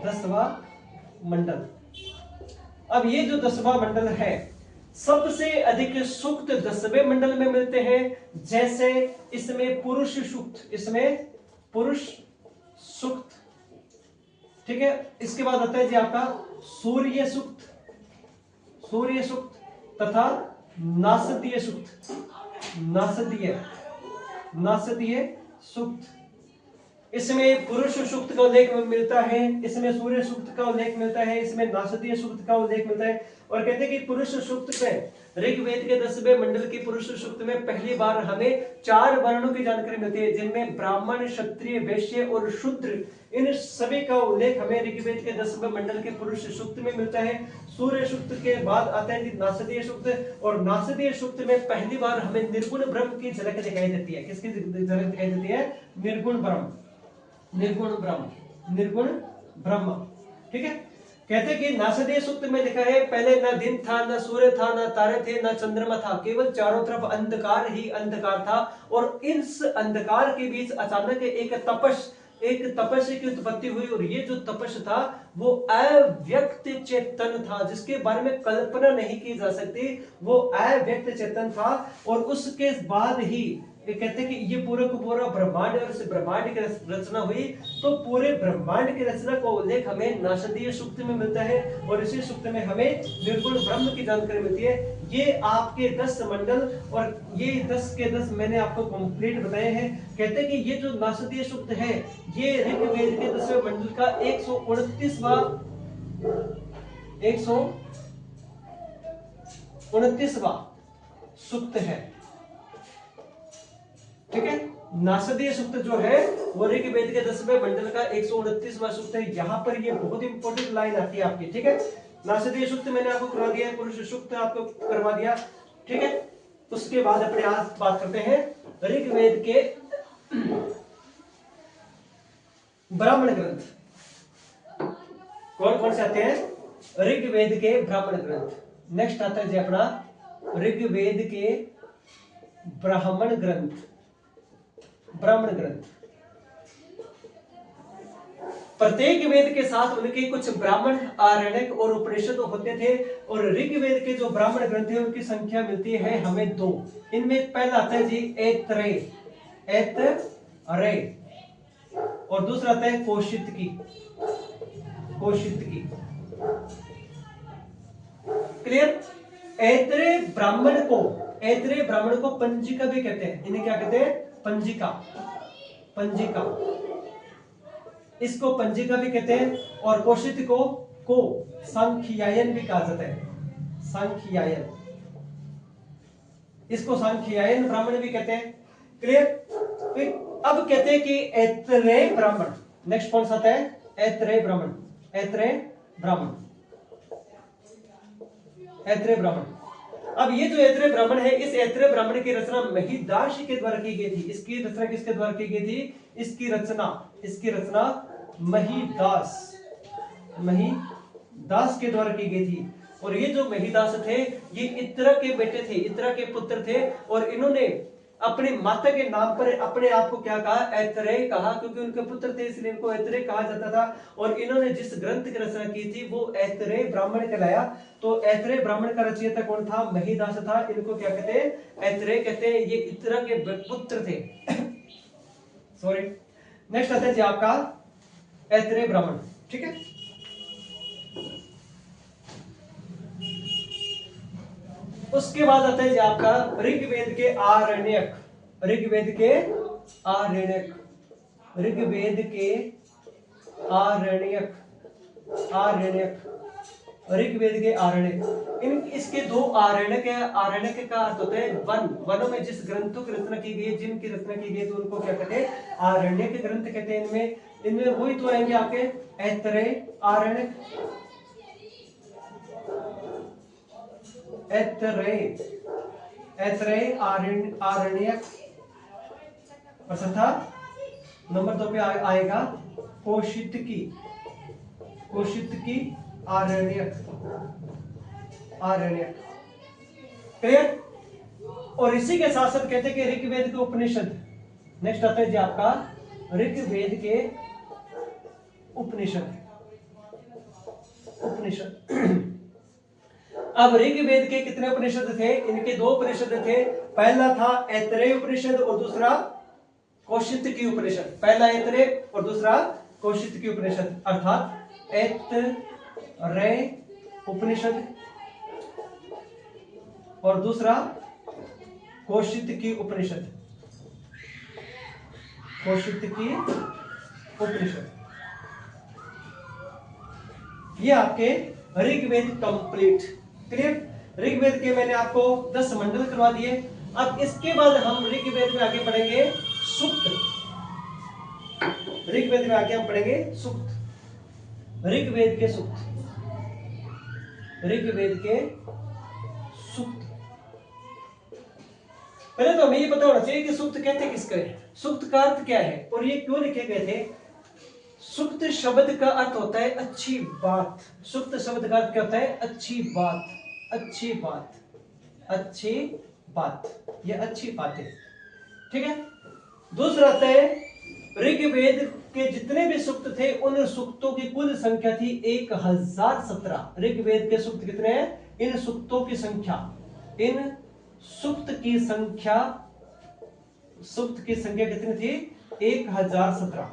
10वां मंडल। अब ये जो 10वां मंडल है, सबसे अधिक सूक्त 10वें मंडल में मिलते हैं। जैसे इसमें पुरुष सूक्त, इसमें पुरुष सूक्त, ठीक है। इसके बाद आता है जी आपका सूर्य सूक्त, सूर्य सूक्त तथा नासदीय सूक्त, नासदीय सूक्त। इसमें पुरुष सूक्त का उल्लेख मिलता है, इसमें सूर्य सूक्त का उल्लेख मिलता है, इसमें नासदीय सूक्त का उल्लेख मिलता है। और कहते हैं कि पुरुष सूक्त में, ऋग्वेद के 10वें मंडल की पुरुष सूक्त में पहली बार हमें 4 वर्णों की जानकारी मिलती है, जिनमें ब्राह्मण, क्षत्रिय, वैश्य और शूद्र, इन सभी का उल्लेख हमें ऋग्वेद के 10वें मंडल के पुरुष सूक्त में मिलता है। सूर्य सूक्त के बाद आता है नासदीय सूक्त। और नासदीय सूक्त में पहली बार हमें निर्गुण ब्रह्म की झलक दिखाई देती है। किसकी झलक दिखाई देती है? निर्गुण ब्रह्म, निर्गुण ब्रह्म, ठीक है। कहते हैं कि नासदीय सूक्त में लिखा है, पहले ना दिन था, ना सूर्य था, ना तारे थे, ना चंद्रमा था, केवल चारों तरफ अंधकार ही अंधकार था। और इस अंधकार के बीच अचानक एक तपस्या की उत्पत्ति हुई। और ये जो तपस्या था वो अव्यक्त चेतन था, जिसके बारे में कल्पना नहीं की जा सकती, वो अव्यक्त चेतन था। और उसके बाद ही ये कहते हैं कि ये पूरा का पूरा ब्रह्मांड और इस ब्रह्मांड की रचना हुई। तो पूरे ब्रह्मांड की रचना का उल्लेख हमें नासदीय सूक्त में मिलता है और इसी सूक्त में हमें निर्गुण ब्रह्म की जानकारी मिलती है। ये आपके 10 मंडल और ये 10 के 10 मैंने आपको कंप्लीट बताए हैं। कहते हैं कि ये जो नासदीय सूक्त है ये ऋग्वेद के 10वें मंडल का 129वां 129वां सूक्त है। ठीक है, नासदीय सूक्त जो है वो ऋग्वेद के 10वें मंडल का 129वां सूक्त है। यहाँ पर ये बहुत इंपॉर्टेंट लाइन आती है आपकी। ठीक है, नासदीय सूक्त मैंने आपको करवा दिया है, पुरुष सूक्त आपको करवा दिया। ठीक है, उसके बाद अपने आज बात करते हैं ऋग्वेद के ब्राह्मण ग्रंथ। कौन कौन से आते हैं? ऋग्वेद के ब्राह्मण ग्रंथ। नेक्स्ट आता है जी अपना ऋग्वेद के ब्राह्मण ग्रंथ। ब्राह्मण ग्रंथ, प्रत्येक वेद के साथ उनके कुछ ब्राह्मण, आरण्यक और उपनिषद होते थे। और ऋग्वेद के जो ब्राह्मण ग्रंथ है उनकी संख्या मिलती है हमें 2। इनमें पहला आता है जी ऐतरेय, ऐतरेय, और दूसरा आता है कौशितकी, कौशितकी। क्लियर? ऐतरेय ब्राह्मण को पंजिका भी कहते हैं। इन्हें क्या कहते हैं? पंजिका, पंजिका, इसको पंजिका भी कहते हैं। और कौशिक को सांख्यायन भी कहा जाता है, सांख्यायन, इसको सांख्यायन ब्राह्मण भी कहते हैं। क्लियर? अब कहते हैं कि ऐतरेय ब्राह्मण। नेक्स्ट कौन सा आता है? ऐतरेय ब्राह्मण, ऐतरेय ब्राह्मण, ऐतरेय ब्राह्मण। अब ये जो ऐतरेय ब्राह्मण है, इस ऐतरेय ब्राह्मण की रचना महिदास के द्वारा की गई थी। इसकी रचना किसके द्वारा की गई थी? इसकी रचना महिदास, महिदास के द्वारा की गई थी। और ये जो महिदास थे ये इत्रा के बेटे थे, इत्रा के पुत्र थे। और इन्होंने अपने माता के नाम पर अपने आप को क्या कहा? ऐतरेय कहा, क्योंकि उनके पुत्र थे इसलिए इनको ऐतरेय कहा जाता था। और इन्होंने जिस ग्रंथ की रचना की थी वो ऐतरेय ब्राह्मण कहलाया। तो ऐतरेय ब्राह्मण का रचयिता कौन था? महिदास था। इनको क्या कहते हैं? ऐतरेय कहते हैं। ये इत्रा के पुत्र थे। सॉरी। नेक्स्ट आता है जी आपका ऐतरेय ब्राह्मण। ठीक है, उसके बाद आता है जी आपका ऋग्वेद के आरण्यक, ऋग्वेद के आरण्यक, ऋग्वेद के आरण्यक, आरण्यक, ऋग्वेद के आरण्यक। इन इसके 2 आरण्यक है। आरण्यक का अर्थ होता है वन, वनों में जिस ग्रंथों की रचना की गई, जिनकी रचना की गई तो उनको क्या कहते हैं? आरण्यक ग्रंथ कहते हैं। इनमें वही तो आएंगे आपके ऐतरेय, आरण्यक, ऐतरेय, ऐतरेय, आरण्यक, तथा नंबर 2 पे आएगा कौशितकी, कौशितकी, आरण्यक, आरण्यक। क्लियर? और इसी के साथ साथ कहते हैं कि ऋग्वेद के उपनिषद। नेक्स्ट आता है जी आपका ऋग्वेद के उपनिषद, उपनिषद। अब ऋग्वेद के कितने उपनिषद थे? इनके 2 उपनिषद थे। पहला था ऐतरेय उपनिषद और दूसरा कौशितकी उपनिषद। पहला ऐतरेय और दूसरा कौशितकी उपनिषद, अर्थात ऐतरेय उपनिषद और दूसरा कौशितकी उपनिषद, कौशितकी उपनिषद। ये आपके ऋग्वेद कंप्लीट। क्लियर? ऋग्वेद के मैंने आपको 10 मंडल करवा दिए। अब इसके बाद हम ऋग्वेद में आगे पढ़ेंगे सूक्त। ऋग्वेद में आगे हम पढ़ेंगे सूक्त, ऋग्वेद के सूक्त, ऋग्वेद के सूक्त। पहले तो हमें ये पता होना चाहिए कि सूक्त कहते किसको है, सूक्त का अर्थ क्या है और ये क्यों लिखे गए थे। सूक्त शब्द का अर्थ होता है अच्छी बात। सूक्त शब्द का अर्थ क्या होता है? अच्छी बात, अच्छी बात, अच्छी बात, ये अच्छी बात है। ठीक है। दूसरा आता है ऋग्वेद के जितने भी सूक्त थे उन सूक्तों की कुल संख्या थी 1017। ऋग्वेद के सूक्त कितने हैं? इन सूक्तों की संख्या, इन सूक्त की संख्या, सूक्त की संख्या कितनी थी? 1017।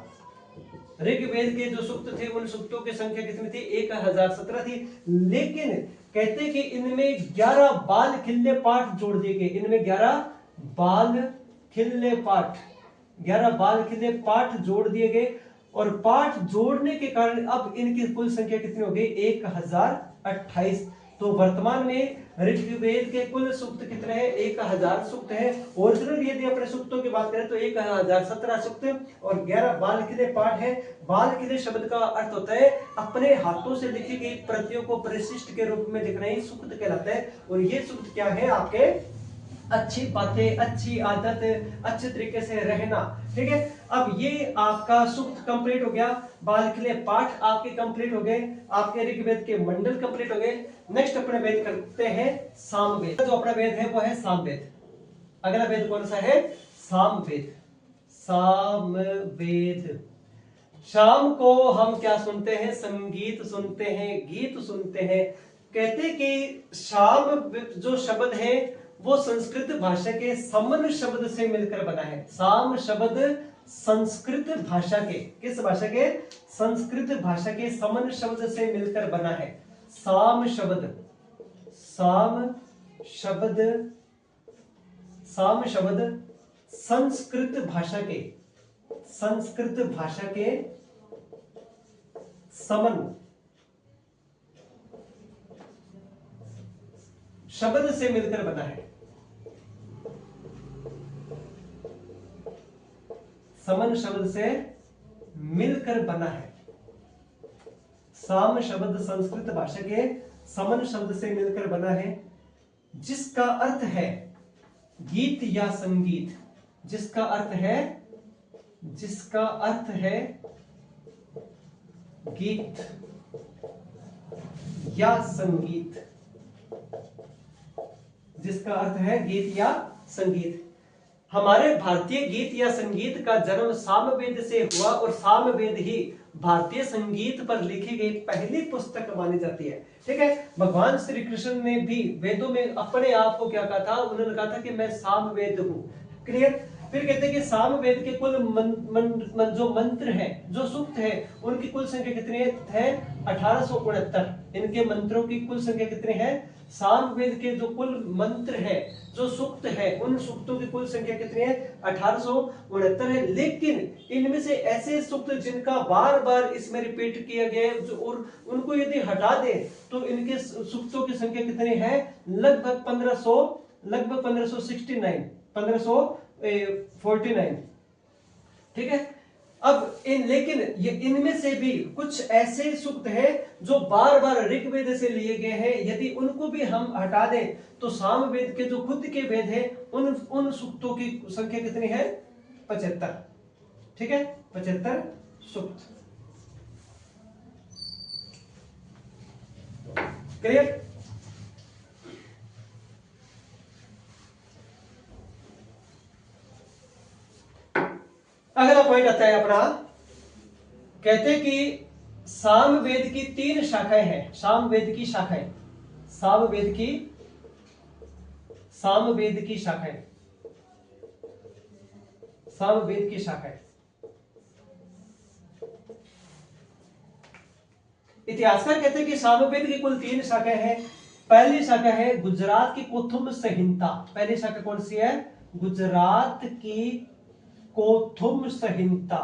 ऋग्वेद के जो सूक्त थे उन सूक्तों की संख्या कितनी थी? 1017 थी। लेकिन कहते कि इनमें 11 बाल खिल्ले पाठ जोड़ दिए गए। इनमें 11 बाल खिल्ले पाठ, 11 बाल खिल्ले पाठ जोड़ दिए गए, और पाठ जोड़ने के कारण अब इनकी कुल संख्या कितनी हो गई? 1028। तो वर्तमान में ऋग्वेद के कुल सूक्त कितने हैं? 1000 सूक्त है। ओरिजिनल यदि अपने सूक्तों की बात करें तो 1017 सूक्त और 11 बाल किले पाठ है। बाल किले शब्द का अर्थ होता है अपने हाथों से लिखी गई प्रतियों को परिशिष्ट के रूप में लिखना ही सूक्त कहलाता है। और ये सूक्त क्या है? आपके अच्छी बातें, अच्छी आदत, अच्छे तरीके से रहना। ठीक है, अब ये आपका सूक्त कंप्लीट हो गया, बाल किले पाठ आपके कंप्लीट हो गए, आपके ऋग्वेद के मंडल कंप्लीट हो गए। नेक्स्ट अपने वेद करते हैं सामवेद। जो अपना वेद है वो है सामवेद। अगला वेद कौन सा है? सामवेद। सामवेद। शाम को हम क्या सुनते हैं? संगीत सुनते हैं, गीत सुनते हैं। कहते कि शाम जो शब्द है वो संस्कृत भाषा के समन शब्द से मिलकर बना है। साम शब्द संस्कृत भाषा के, किस भाषा के? संस्कृत भाषा के समन शब्द से मिलकर बना है। साम शब्द, साम शब्द, साम शब्द संस्कृत भाषा के, संस्कृत भाषा के समन शब्द से मिलकर बना है। समन शब्द से मिलकर बना है। साम शब्द संस्कृत भाषा के समन शब्द से मिलकर बना है, जिसका अर्थ है गीत या संगीत। जिसका अर्थ है, जिसका अर्थ है गीत या संगीत। जिसका अर्थ है गीत या संगीत। हमारे भारतीय गीत या संगीत का जन्म सामवेद से हुआ और सामवेद ही भारतीय संगीत पर लिखी गई पहली पुस्तक मानी जाती है। ठीक है, भगवान श्री कृष्ण ने भी वेदों में अपने आप को क्या कहा था? उन्होंने कहा था कि मैं सामवेद हूं। क्लियर? फिर कहते हैं कि सामवेद के कुल जो मंत्र है, जो सूक्त है, उनकी कुल संख्या कितनी है? 1869। इनके मंत्रों की कुल संख्या कितनी है? सामवेद के जो कुल मंत्र है, जो सूक्त है, उन सूक्तों की कुल संख्या कितनी है? 1869 है। लेकिन इनमें से ऐसे सूक्त जिनका बार बार इसमें रिपीट किया गया है और उनको यदि हटा दे तो इनके सूक्तों की संख्या कितनी है? लगभग 1500, लगभग 1569, 1549। ठीक है, अब लेकिन ये इनमें से भी कुछ ऐसे सूक्त हैं जो बार बार ऋग्वेद से लिए गए हैं। यदि उनको भी हम हटा दें तो सामवेद के जो खुद के वेद हैं उन सूक्तों की संख्या कितनी है? 75। ठीक है, 75 सूक्त। क्लियर? अगला पॉइंट आता है अपना, कहते कि सामवेद की 3 शाखाएं हैं। सामवेद की शाखाएं, सामवेद की, सामवेद की शाखाएं, सामवेद की शाखाएं। इतिहासकार कहते हैं कि सामवेद की कुल 3 शाखाएं हैं। पहली शाखा है गुजरात की कोथुम संहिता। पहली शाखा कौन सी है? गुजरात की कोथुम संहिता।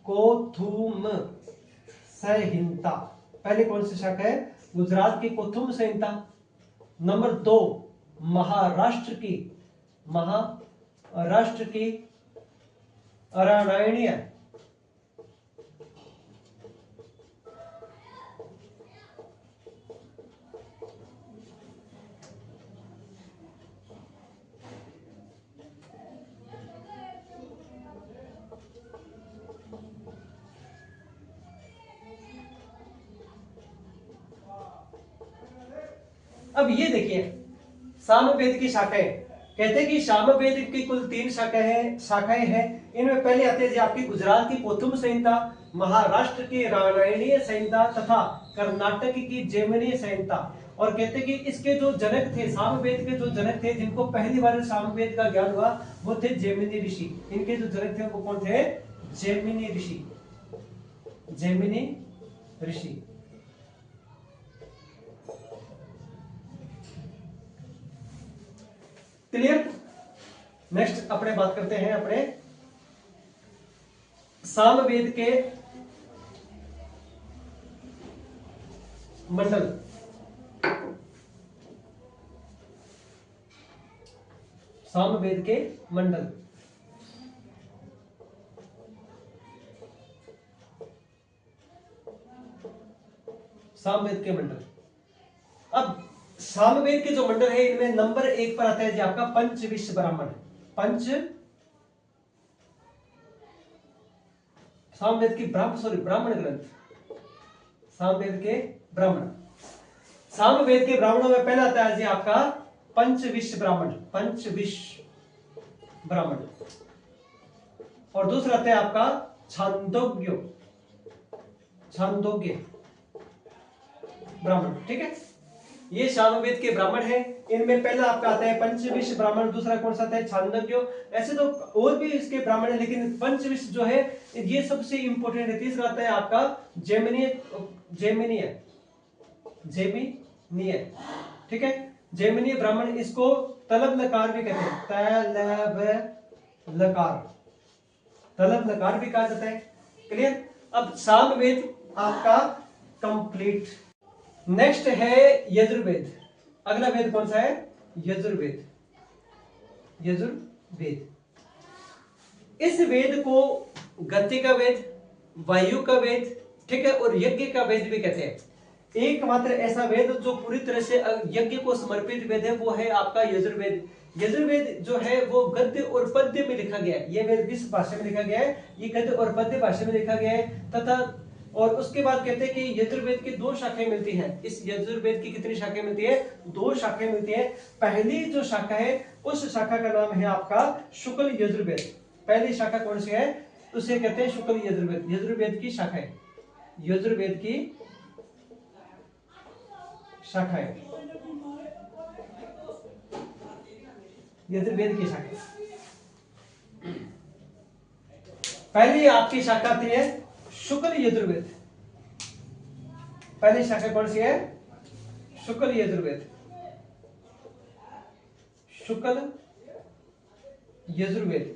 कोथुम संहिता पहले कौन सी शाखा है? गुजरात की कोथुम संहिता। नंबर 2 महाराष्ट्र की, महाराष्ट्र की रामायणीय। अब ये देखिए सामवेद की शाखाएं, कहते हैं कि सामवेद की कुल 3 शाखाएं हैं। इनमें पहले आते हैं जी आपकी गुजरात की पोथुम संहिता, महाराष्ट्र की रामायणीय संहिता तथा कर्नाटक की जैमिनीय संहिता। और कहते हैं कि इसके जो जनक थे, सामवेद के जो जनक थे, जिनको पहली बार सामवेद का ज्ञान हुआ, वो थे जैमिनी ऋषि। इनके जो जनक थे वो कौन थे? जैमिनी ऋषि। जैमिनी ऋषि। क्लियर? नेक्स्ट अपने बात करते हैं अपने सामवेद के मंडल। सामवेद के मंडल। सामवेद के मंडल। अब सामवेद के जो मंडल है, इनमें नंबर 1 पर आता है जी आपका पंचविश ब्राह्मण। सामवेद की ब्राह्मण ग्रंथ। सामवेद के ब्राह्मण। सामवेद के ब्राह्मणों में पहला आता है जी आपका पंचविश ब्राह्मण। पंचविश ब्राह्मण। और दूसरा आता है आपका छांदोग्य ब्राह्मण। ठीक है, ये सामवेद के ब्राह्मण हैं। इनमें पहला आपका आता है पंचविश ब्राह्मण, दूसरा कौन सा आता है? छांदोग्य। ऐसे तो और भी इसके ब्राह्मण है, लेकिन पंचविश जो है ये सबसे इंपॉर्टेंट है। तीसरा आता है आपका जैमिनीय। ठीक है, जैमिनीय ब्राह्मण, इसको तलब लकार भी कहते हैं। तलब लकार भी कहा जाता है। क्लियर? अब सामवेद आपका कंप्लीट। नेक्स्ट है यजुर्वेद। अगला वेद कौन सा है? यजुर्वेद। इस वेद को गति का वेद, वायु का वेद, ठीक है, और यज्ञ का वेद भी कहते हैं। एकमात्र ऐसा वेद जो पूरी तरह से यज्ञ को समर्पित वेद है, वो है आपका यजुर्वेद। यजुर्वेद जो है वो गद्य और पद्य में लिखा गया है। ये वेद किस भाषा में लिखा गया है? ये गद्य और पद्य भाषा में लिखा गया है। तथा और उसके बाद कहते हैं कि यजुर्वेद की 2 शाखाएं मिलती हैं। इस यजुर्वेद की कितनी शाखाएं मिलती है? 2 शाखाएं मिलती है। पहली जो शाखा है, उस शाखा का नाम है आपका शुक्ल यजुर्वेद। पहली शाखा कौन सी है? उसे कहते हैं शुक्ल यजुर्वेद। यजुर्वेद की शाखाएं। यजुर्वेद की शाखाएं। यजुर्वेद की शाखा। पहली आपकी शाखा आती है शुक्ल यजुर्वेद। पहली शाखा कौन सी है? शुक्ल यजुर्वेद। शुक्ल यजुर्वेद।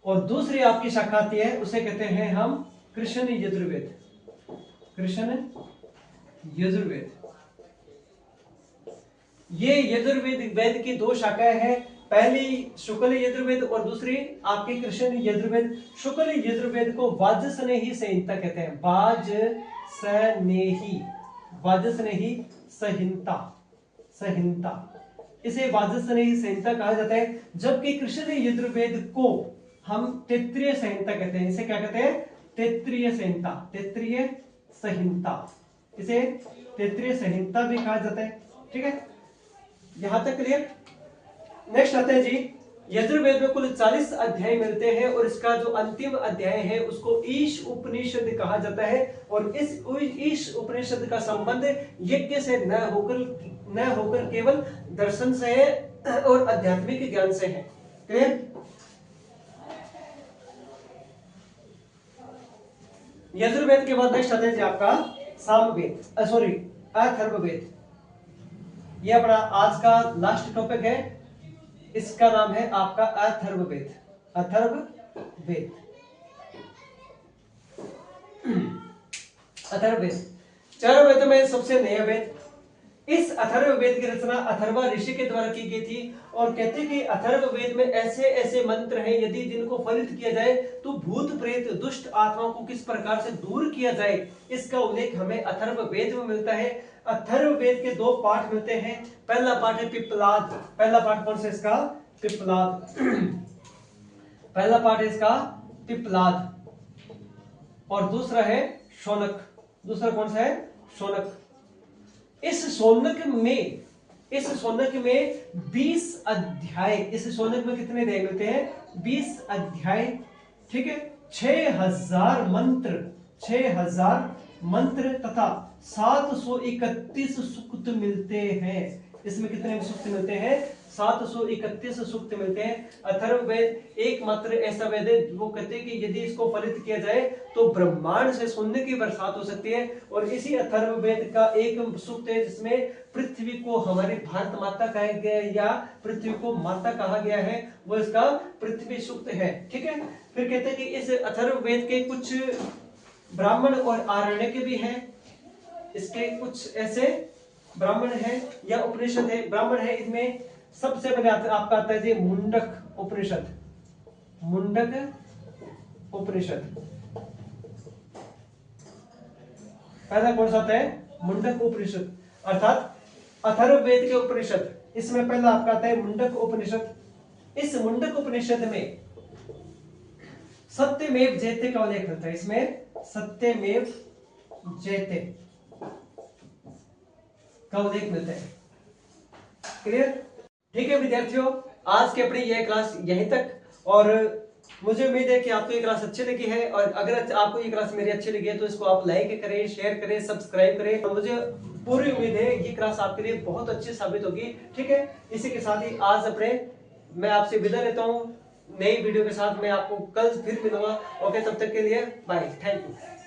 और दूसरी आपकी शाखा आती है, उसे कहते हैं हम कृष्ण यजुर्वेद। कृष्ण यजुर्वेद। ये यजुर्वेद वेद की 2 शाखाएं हैं। पहली शुक्ल यजुर्वेद और दूसरी आपकी कृष्ण यजुर्वेद। शुक्ल यजुर्वेद को वाजसनेही संहिता कहते हैं। वाजसनेही संहिता। इसे वाजसनेही संहिता कहा जाता है। जबकि कृष्ण यजुर्वेद को हम तैत्तिरीय संहिता कहते हैं। इसे क्या कहते हैं? तैत्तिरीय संहिता। इसे तैत्तिरीय संहिता भी कहा जाता है। ठीक है, यहां तक क्लियर? नेक्स्ट आता है जी, यजुर्वेद में कुल 40 अध्याय मिलते हैं और इसका जो अंतिम अध्याय है उसको ईश उपनिषद कहा जाता है। और इस ईश उपनिषद का संबंध यज्ञ से न होकर केवल दर्शन से है और आध्यात्मिक ज्ञान से है। क्लियर? यजुर्वेद के बाद नेक्स्ट आता है जी आपका सामवेद, अथर्ववेद। ये अपना आज का लास्ट टॉपिक है। इसका नाम है आपका अथर्ववेद। अथर्ववेद। चारों वेदों में सबसे नया वेद। इस अथर्ववेद की रचना अथर्वा ऋषि के द्वारा की गई थी। और कहते हैं कि अथर्ववेद में ऐसे ऐसे मंत्र हैं, यदि जिनको फलित किया जाए तो भूत प्रेत दुष्ट आत्माओं को किस प्रकार से दूर किया जाए, इसका उल्लेख हमें अथर्ववेद में मिलता है। अथर्ववेद के 2 पाठ मिलते हैं। पहला पाठ है पिप्पलाद। पहला पाठ कौन सा इसका? पिप्पलाद। पहला पाठ है इसका पिप्पलाद। और दूसरा है शौनक। दूसरा कौन सा है? शौनक। इस शौनक में इस सोनक में 20 अध्याय, इस सोनक में कितने अध्याय मिलते हैं? 20 अध्याय, ठीक है। 6000 मंत्र, 6000 मंत्र तथा 731 सूक्त मिलते हैं। इसमें कितने सूक्त मिलते हैं? 731 सूक्त मिलते हैं। अथर्ववेद एकमात्र ऐसा वेद है वो कहते हैं कि यदि इसको फलित किया जाए तो ब्रह्मांड से सोने की बरसात हो सकती है। और इसी अथर्ववेद का एक सूक्त है जिसमें पृथ्वी को हमारी भारत माता कहा गया है या पृथ्वी को माता कहा गया है, वो इसका पृथ्वी सूक्त है, ठीक है। फिर कहते हैं कि इस अथर्ववेद के कुछ ब्राह्मण और आरण्यक भी हैं। इसके कुछ ऐसे ब्राह्मण है या उपनिषद है, ब्राह्मण है। इसमें सबसे पहले आपका आता है जी मुंडक उपनिषद, मुंडक उपनिषद। पहला कौन सा आता है? मुंडक उपनिषद, अर्थात अथर्ववेद के उपनिषद। इसमें पहला आपका आता है मुंडक उपनिषद। इस मुंडक उपनिषद में सत्यमेव जयते का उल्लेख होता है। इसमें सत्यमेव जयते का उल्लेख मिलता है। क्लियर? ठीक है विद्यार्थियों, आज की अपनी यह क्लास यहीं तक। और मुझे उम्मीद है कि आपको ये क्लास अच्छी लगी है। और अगर आपको ये क्लास मेरी अच्छी लगी है तो इसको आप लाइक करें, शेयर करें, सब्सक्राइब करें। और मुझे पूरी उम्मीद है ये क्लास आपके लिए बहुत अच्छी साबित होगी, ठीक है। इसी के साथ ही आज मैं आपसे विदा लेता हूँ। नई वीडियो के साथ मैं आपको कल फिर मिलूंगा। ओके, तब तक के लिए बाय, थैंक यू।